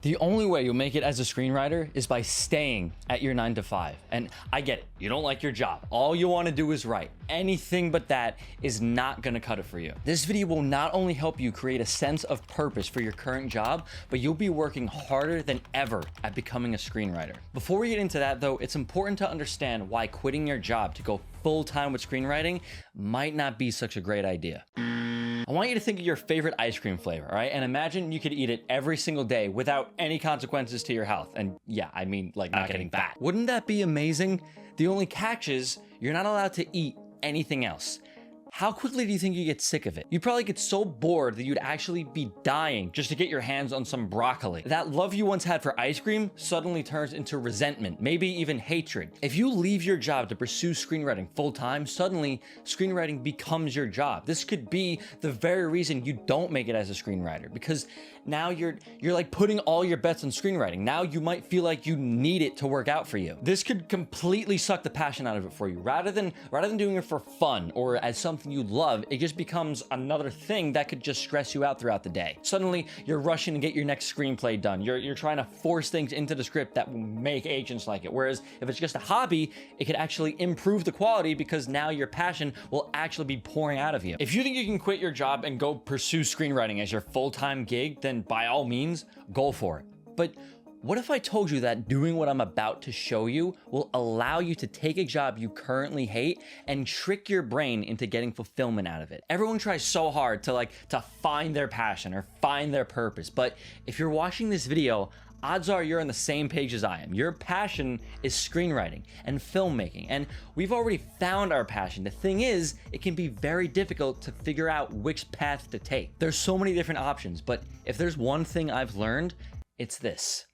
The only way you'll make it as a screenwriter is by staying at your 9 to 5. And I get it, you don't like your job. All you want to do is write. Anything but that is not going to cut it for you. This video will not only help you create a sense of purpose for your current job, but you'll be working harder than ever at becoming a screenwriter. Before we get into that though, it's important to understand why quitting your job to go full-time with screenwriting might not be such a great idea. I want you to think of your favorite ice cream flavor, all right? And imagine you could eat it every single day without any consequences to your health. And yeah, I mean like not getting fat. Wouldn't that be amazing? The only catch is you're not allowed to eat anything else. How quickly do you think you get sick of it? You'd probably get so bored that you'd actually be dying just to get your hands on some broccoli. That love you once had for ice cream suddenly turns into resentment, maybe even hatred. If you leave your job to pursue screenwriting full-time, suddenly screenwriting becomes your job. This could be the very reason you don't make it as a screenwriter, because now you're like putting all your bets on screenwriting. Now you might feel like you need it to work out for you. This could completely suck the passion out of it for you. Rather than doing it for fun or as something you love, it just becomes another thing that could just stress you out throughout the day. Suddenly, you're rushing to get your next screenplay done. You're trying to force things into the script that will make agents like it. Whereas if it's just a hobby, it could actually improve the quality because now your passion will actually be pouring out of you. If you think you can quit your job and go pursue screenwriting as your full-time gig, then by all means, go for it. But what if I told you that doing what I'm about to show you will allow you to take a job you currently hate and trick your brain into getting fulfillment out of it? Everyone tries so hard to find their passion or find their purpose. But if you're watching this video, odds are you're on the same page as I am. Your passion is screenwriting and filmmaking, and we've already found our passion. The thing is, it can be very difficult to figure out which path to take. There's so many different options, but if there's one thing I've learned, it's this.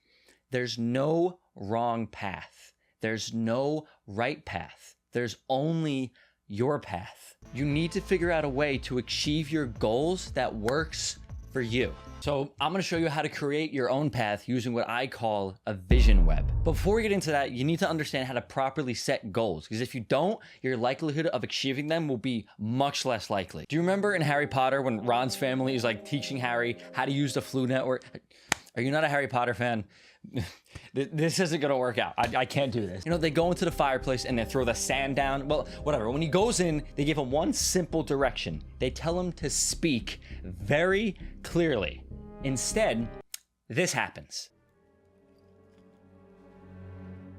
There's no wrong path. There's no right path. There's only your path. You need to figure out a way to achieve your goals that works for you. So I'm going to show you how to create your own path using what I call a vision web. But before we get into that, you need to understand how to properly set goals, because if you don't, your likelihood of achieving them will be much less likely. Do you remember in Harry Potter when Ron's family is like teaching Harry how to use the Flu Network? Are you not a Harry Potter fan? This isn't gonna work out. I can't do this. You know, they go into the fireplace and they throw the sand down. Well, whatever. When he goes in, they give him one simple direction. They tell him to speak very clearly. Instead, this happens.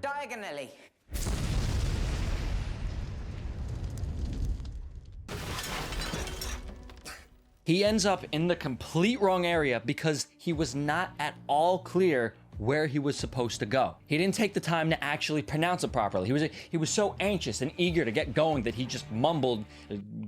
Diagonally. He ends up in the complete wrong area because he was not at all clear where he was supposed to go. He didn't take the time to actually pronounce it properly. He was so anxious and eager to get going that he just mumbled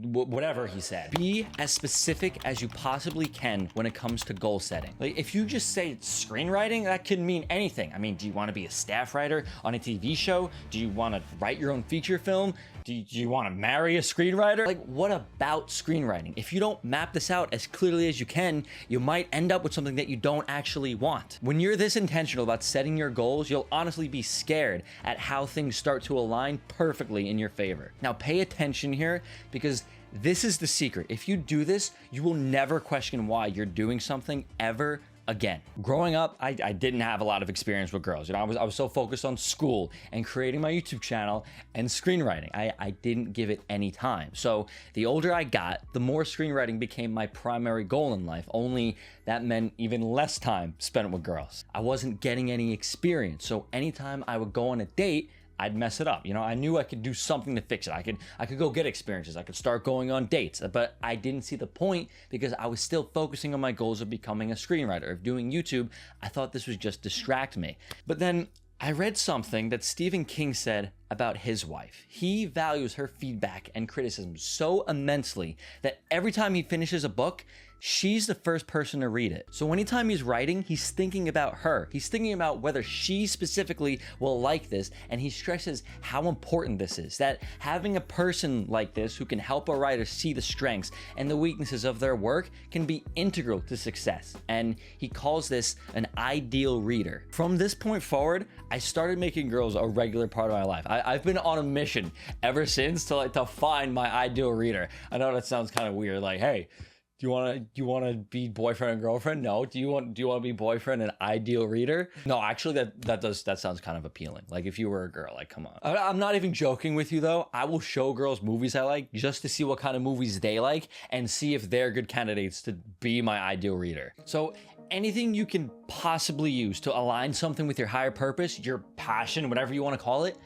whatever he said. Be as specific as you possibly can when it comes to goal setting. Like if you just say screenwriting, that can mean anything. I mean, do you want to be a staff writer on a TV show? Do you want to write your own feature film? Do you want to marry a screenwriter? Like, what about screenwriting? If you don't map this out as clearly as you can, you might end up with something that you don't actually want. When you're this intentional about setting your goals, you'll honestly be scared at how things start to align perfectly in your favor. Now, pay attention here, because this is the secret. If you do this, you will never question why you're doing something ever again. Growing up, I didn't have a lot of experience with girls. You know, I was so focused on school and creating my YouTube channel and screenwriting. I didn't give it any time. So the older I got, the more screenwriting became my primary goal in life. Only that meant even less time spent with girls. I wasn't getting any experience. So anytime I would go on a date, I'd mess it up. You know, I knew I could do something to fix it. I could go get experiences. I could start going on dates, but I didn't see the point because I was still focusing on my goals of becoming a screenwriter, of doing YouTube. I thought this would just distract me. But then I read something that Stephen King said about his wife. He values her feedback and criticism so immensely that every time he finishes a book, she's the first person to read it. So anytime he's writing, he's thinking about her. He's thinking about whether she specifically will like this, and he stresses how important this is, that having a person like this who can help a writer see the strengths and the weaknesses of their work can be integral to success. And he calls this an ideal reader. From this point forward, I started making girls a regular part of my life. I've been on a mission ever since to find my ideal reader. I know that sounds kind of weird, like, hey, to be boyfriend and girlfriend? No. Do you want to be boyfriend and ideal reader? No, actually that sounds kind of appealing. Like if you were a girl, like come on. I'm not even joking with you though. I will show girls movies I like just to see what kind of movies they like and see if they're good candidates to be my ideal reader. So anything you can possibly use to align something with your higher purpose, your passion, whatever you want to call it,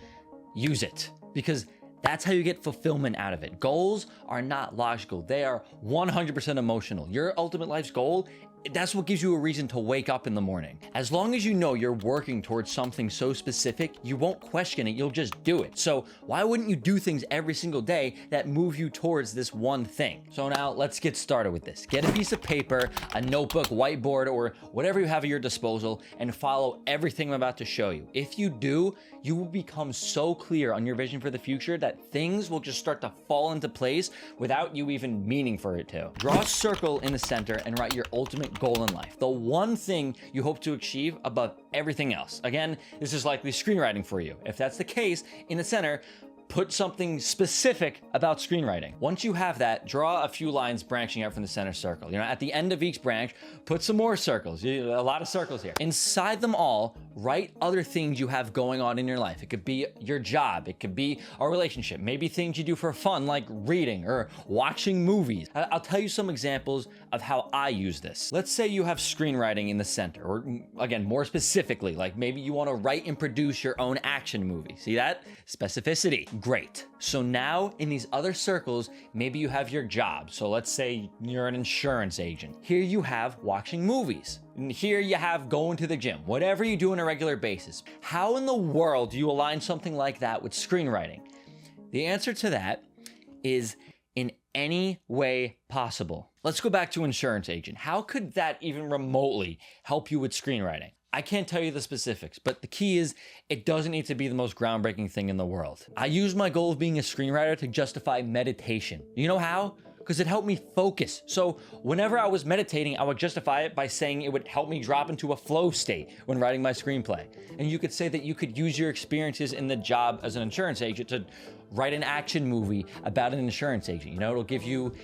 use it, because that's how you get fulfillment out of it. Goals are not logical. They are 100% emotional. Your ultimate life's goal, that's what gives you a reason to wake up in the morning. As long as you know you're working towards something so specific, you won't question it, you'll just do it. So why wouldn't you do things every single day that move you towards this one thing? So now let's get started with this. Get a piece of paper, a notebook, whiteboard, or whatever you have at your disposal and follow everything I'm about to show you. If you do, you will become so clear on your vision for the future that things will just start to fall into place without you even meaning for it to. Draw a circle in the center and write your ultimate goal in life, the one thing you hope to achieve above everything else. Again, this is likely screenwriting for you. If that's the case, in the center, put something specific about screenwriting. Once you have that, draw a few lines branching out from the center circle. You know, at the end of each branch, put some more circles. A lot of circles here. Inside them all, write other things you have going on in your life. It could be your job. It could be a relationship. Maybe things you do for fun, like reading or watching movies. I'll tell you some examples of how I use this. Let's say you have screenwriting in the center, or again, more specifically, like maybe you want to write and produce your own action movie. See that? Specificity. Great. So now in these other circles, maybe you have your job. So let's say you're an insurance agent. Here you have watching movies. And here you have going to the gym, whatever you do on a regular basis. How in the world do you align something like that with screenwriting? The answer to that is in any way possible. Let's go back to insurance agent. How could that even remotely help you with screenwriting? I can't tell you the specifics, but the key is it doesn't need to be the most groundbreaking thing in the world. I use my goal of being a screenwriter to justify meditation. You know how? Because it helped me focus. So whenever I was meditating, I would justify it by saying it would help me drop into a flow state when writing my screenplay. And you could say that you could use your experiences in the job as an insurance agent to write an action movie about an insurance agent. You know, it'll give you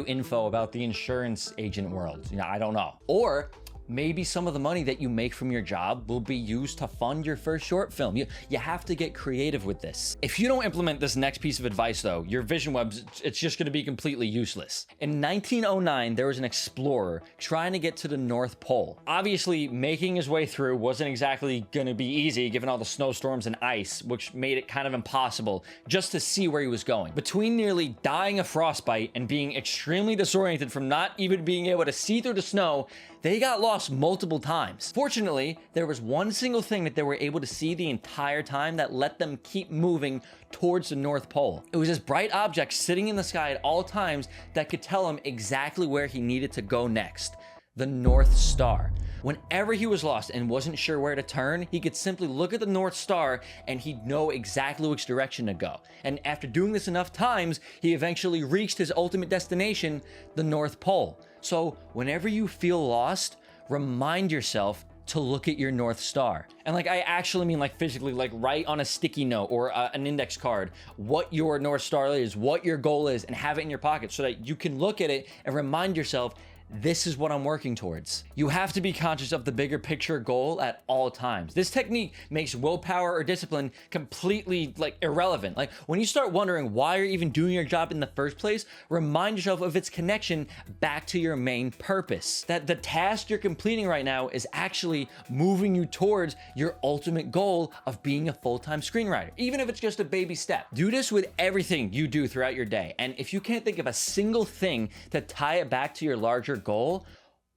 info about the insurance agent world. You know, I don't know. Or maybe some of the money that you make from your job will be used to fund your first short film. You have to get creative with this. If you don't implement this next piece of advice though, your vision webs, it's just gonna be completely useless. In 1909, there was an explorer trying to get to the North Pole. Obviously, making his way through wasn't exactly gonna be easy given all the snowstorms and ice, which made it kind of impossible just to see where he was going. Between nearly dying of frostbite and being extremely disoriented from not even being able to see through the snow, they got lost multiple times. Fortunately, there was one single thing that they were able to see the entire time that let them keep moving towards the North Pole. It was this bright object sitting in the sky at all times that could tell him exactly where he needed to go next. The North Star. Whenever he was lost and wasn't sure where to turn, he could simply look at the North Star and he'd know exactly which direction to go. And after doing this enough times, he eventually reached his ultimate destination, the North Pole. So whenever you feel lost, remind yourself to look at your North Star. And like, I actually mean like physically, like write on a sticky note or an index card what your North Star is, what your goal is, and have it in your pocket so that you can look at it and remind yourself, this is what I'm working towards. You have to be conscious of the bigger picture goal at all times. This technique makes willpower or discipline completely irrelevant. Like when you start wondering why you're even doing your job in the first place, remind yourself of its connection back to your main purpose. That the task you're completing right now is actually moving you towards your ultimate goal of being a full-time screenwriter, even if it's just a baby step. Do this with everything you do throughout your day. And if you can't think of a single thing to tie it back to your larger goal,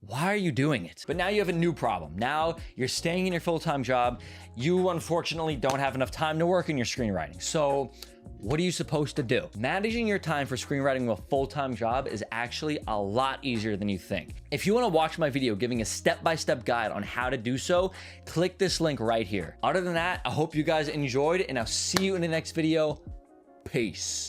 why are you doing it? But now you have a new problem. Now you're staying in your full-time job. You unfortunately don't have enough time to work in your screenwriting. So what are you supposed to do? Managing your time for screenwriting with a full-time job is actually a lot easier than you think. If you want to watch my video giving a step-by-step guide on how to do so, click this link right here. Other than that, I hope you guys enjoyed and I'll see you in the next video. Peace.